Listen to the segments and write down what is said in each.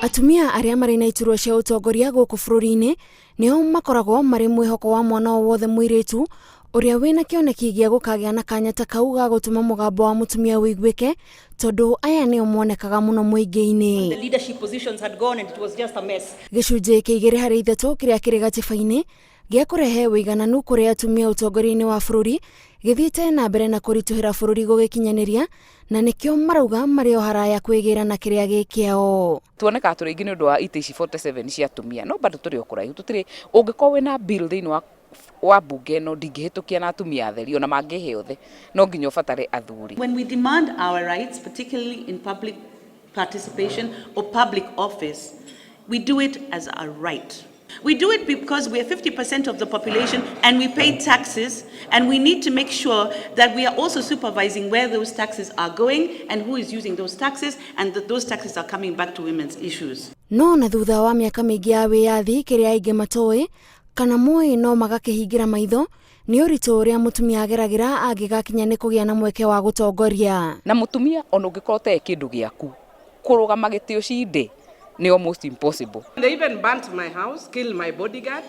Atumia aria marĩ na iturwa cia ũtongoria gũkũ bũrũri-inĩ nĩo makoragwo marĩ mwĩhoko wa mwana wothe mũirĩtu uria wĩna kĩoneki gĩa gũkagĩa na kanya ta kau ga gũtũma mũgambo wa mũtumia wĩiguĩke, tondũ aya nĩo monekaga mũno mũingĩ-inĩ. Gĩcunjĩ kĩa 2/3 kĩrĩa kĩrĩ gatiba-inĩ gĩa kũrehe wĩigananu kũrĩ atumia ũtongoria-inĩ wa bũrũri gĩthiĩte na mbere na kũritũhĩra bũrũri gũgĩkinyanĩria, na nĩkĩo marauga marĩ o haraya kwĩgĩra na kĩrĩa gĩkĩao. Tuoneka tũrĩ ingĩ nĩ ũndũ wa itĩ ici 47 cia atumia, no bado tũrĩ o kũraihu, tũtirĩ ũngĩkorwo wĩna bill thĩinĩ wa bunge no ndingĩhĩtũkia na atumia atheri ona mangĩheo the, no nginya ũbatare athuri. When we demand our rights, particularly in public participation or public office, we do it as a right. We do it because we are 50% of the population and we pay taxes, and we need to make sure that we are also supervising where those taxes are going and who is using those taxes, and that those taxes are coming back to women's issues. No na thutha wa mĩaka mĩingĩ ya wiyathi kĩrĩa aingĩ matoĩ kana moĩ no magakĩhingira maitho nĩ ũritũ ũrĩa mũtumia ageragĩra angĩgakinya nĩ kũgĩa na mweke wa gũtongoria. Na mũtumia ona ũngĩkorwo te kĩndũ gĩaku kũrũgama gĩtĩ ũcinde ni almost impossible. They even burnt my house, killed my bodyguard.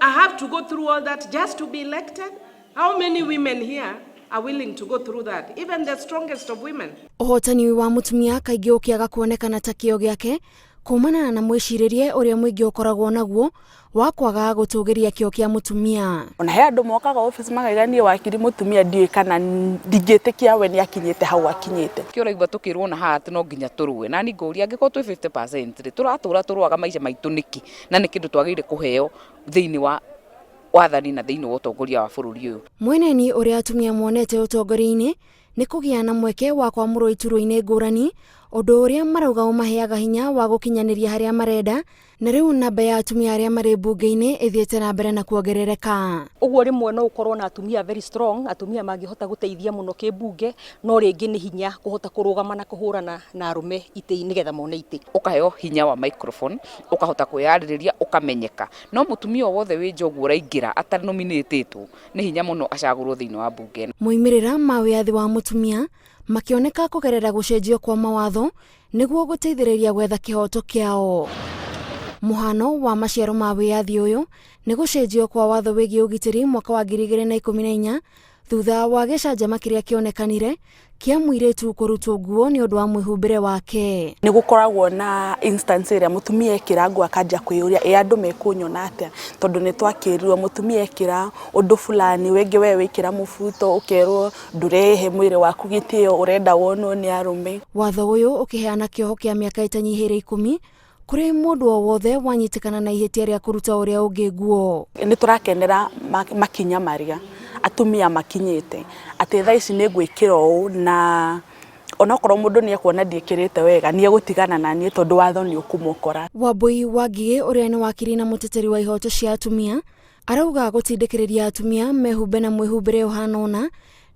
I have to go through all that just to be elected? How many women here are willing to go through that? Even the strongest of women. Ũhotani wa mũtumia kaingĩ ũkĩaga kuonekana ta kĩo gĩake kumana na mwĩcirĩrie ũrĩa mũingĩ ũkoragwo naguo wa kwaga gũtũgĩria kĩo kĩa mũtumia. Ona he andũ mokaga office magaigania wakiri mũtumia ndiĩ kana ndingĩtĩkia we nĩ akinyĩte hau akinyĩte. Kĩo raigua tũkĩrwo na haha no nginya tũrũe, na ningũria angĩkorwo twĩ 50% tũratũra tũrũaga maica maitũ nĩki, na nĩ kĩndũ twagĩrĩire kũheo thĩinĩ wa wathani na thĩinĩ wa ũtongoria wa bũrũri ũyũ. Mweneni ũrĩa atumia monete ũtongoria-inĩ nĩ kũgĩa na mweke wa kwamũrwo iturwa-inĩ ngũrani, ũndũ ũrĩa marauga ũmaheaga hinya wa gũkinyanĩria harĩa marenda, na rĩu namba ya atumia arĩa marĩ bunge-inĩ ĩthiĩte na mbere na kuongerereka. Ũguo rĩmwe no ũkorwo na atumia very strong, atumia mangĩhota gũteithia mũno kĩmbunge, no rĩngĩ nĩ hinya kũhota kũrũgama na kũhũrana na arũme itĩ-inĩ nĩgetha mone itĩ. Ũkaheo hinya wa microphone, ũkahota kwĩyarĩrĩria, ũkamenyeka. No mũtumia wothe wĩ njogu ũraingĩra atarĩ nominatĩtwo nĩ hinya mũno acagũrwo thĩinĩ wa bunge. Moimĩrĩra ma wĩyathi wa mũtumia makĩoneka kũgerera gũcenjio kwa mawatho nĩguo gũteithĩrĩria gwetha kĩhoto kĩao. Mũhano wa maciaro ma wĩyathi ũyũ nĩ gũcenjio kwa watho wĩgiĩ ũgitĩri mwaka wa 2014 thutha wa gĩcanjama kĩrĩa kĩonekanire kĩa mũirĩtu kũrutwo nguo nĩ ũndũ wa mwĩhumbĩre wake. Nĩ gũkoragwo na instance ĩrĩa mũtumia ekĩra nguo akanja kwĩyũria andũ mekũnyona atĩa, tondũ nĩ twakĩrirwo mũtumia ekĩra ũndũ fulani wengĩ we wĩkĩra mũbuto ũkerwo ndũrehe mwĩrĩ waku gĩtĩo ũrenda wonwo nĩ arũme. Watho ũyũ ũkĩheana kĩoho kĩa mĩaka ĩtanyihĩire 10 kũrĩ mũndũ o wothe wanyitĩkana na ihĩtia rĩa kũruta ũrĩa ũngĩ nguo. Nĩ tũrakenera makinya marĩa atumia makinyĩte atĩ thaa ici nĩ gwĩkĩra ũũ, na onokorwo mũndũ nĩ ekuona ndiĩkĩrĩte wega nĩ egũtigana na niĩ tondũ watho nĩ ũkũmũkora. Wambui wa Ngigĩ ũrĩa nĩ wakiri na mũteteri wa ihoto cia atumia arauga gũtindĩkĩrĩria atumia mehumbe na mwĩhumbĩre ũhana ũna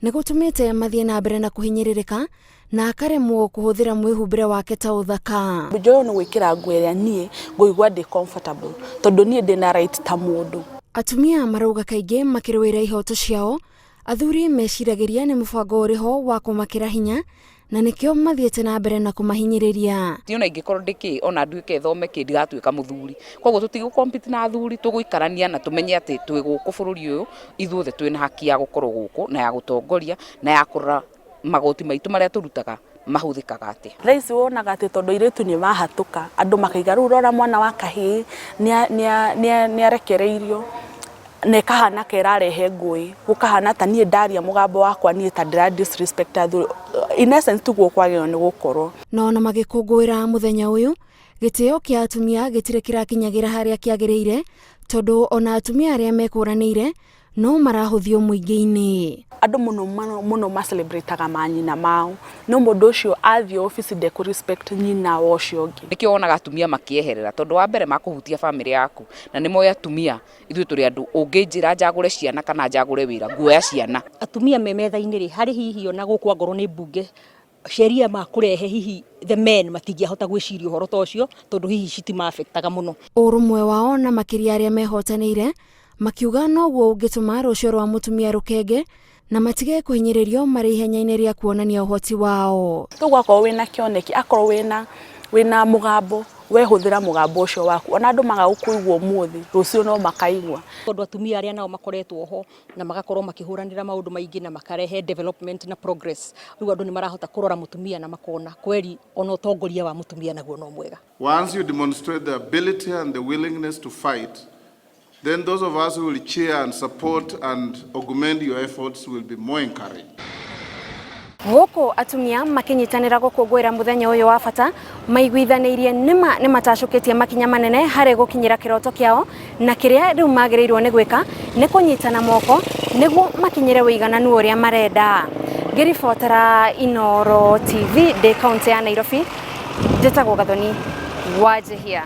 nĩ gũtũmĩte mathiĩ na mbere na kũhinyĩrĩrĩka na akaremwo kũhũthĩra mwĩhumbĩre wake ta ũthaka. Ũndũ nĩ gwĩkĩra nguo ĩrĩa niĩ ngũigua ndĩ comfortable tondũ niĩ ndĩna right ta mũndũ. Atumia marauga kaingĩ makĩrũĩra ihoto ciao, athuri meciragĩria nĩ mũbango ũrĩ ho wa kũmakĩra hinya, na nĩkĩo mathiĩte na mbere na kũmahinyĩrĩria. Ndiona ingĩkorwo ndĩkĩ ona nduĩke thome kĩ ndigatuĩka mũthuri. Koguo tũtigũkompiti na athuri, tũgũikarania na tũmenye atĩ twĩ gũkũ bũrũri ũyũ ithuothe twĩ na haki ya gũkorwo gũkũ na ya gũtongoria na ya kũrora magoti maitũ marĩa tũrutaga mahũthĩkaga atĩa. Thaa ici wonaga atĩ tondũ airĩtu nĩ mahatũka, andũ makaiga rĩu rora mwana wa kahĩĩ nĩ arekereirio na ĩkahana kerarehe ngũĩ, gũkahana ta niĩ ndaria mũgambo wakwa niĩ ta ndĩra disrespect athuri. In essence tuguo kwagĩrĩirwo nĩ gũkorwo. No na magĩkũngũĩra mũthenya ũyũ, gĩtĩo kĩa atumia gĩtirĩ kĩrakinyagĩra harĩa kĩagĩrĩire, tondũ ona atumia arĩa mekũranĩire no marahũthio mũingĩ-inĩ. Andũ mũno macelebrataga manyina mao, no mũndũ ũcio athiĩ office ndekũrespect nyina wa ũcio ũngĩ. Nĩkĩo wonaga atumia makĩeherera tondũ wa mbere makũhutia famĩlĩ yaku, na nĩ moĩ atumia ithuĩ tũrĩ andũ ũngĩnjĩra njagũre ciana kana njagũre wĩra nguoya ciana. Atumia me metha-inĩ rĩ harĩ hihi ona gũkũ angorwo nĩ mbunge sheria makũrehe hihi the men matingĩahota gwĩciria ũhoro ta ũcio tondũ hihi citima-affectaga mũno. Ũrũmwe wao na makiria arĩa mehotanĩire makiuga noguo ũngĩtũma rũcio rwa mũtumia rũkenge na matige kũhinyĩrĩrio marĩ ihenya-inĩ rĩa kuonania ũhoti wao. Tũgwakorwo wĩna kĩoneki, akorwo wĩna wina mugambo wehuthira mugambo ucio waku ona andu magagukuigwa umuthi rucio no makaigwa tondu atumia aria nao makoretwo ho na magakorwo makihuranira maundu maingi na makarehe development na progress riu andu ni marahota kurora mutumia na makona kweli ona utongoria wa mutumia naguo no mwega. Once you demonstrate the ability and the willingness to fight, then those of us who will cheer and support and augment your efforts will be more encouraged. Guku atumia makinyitanira gukungwira muthenya uyu wa bata maiguithanirie nima nimatashukitie makinya manene hari gukinyira kiroto kiao na kiria riu magirirwo ni gwika ni kunyitana moko niguo makinyire wigananu uria marenda. Ngiribotera Inooro TV de county ya Nairobi, njitagwo Gathoni Wajihia.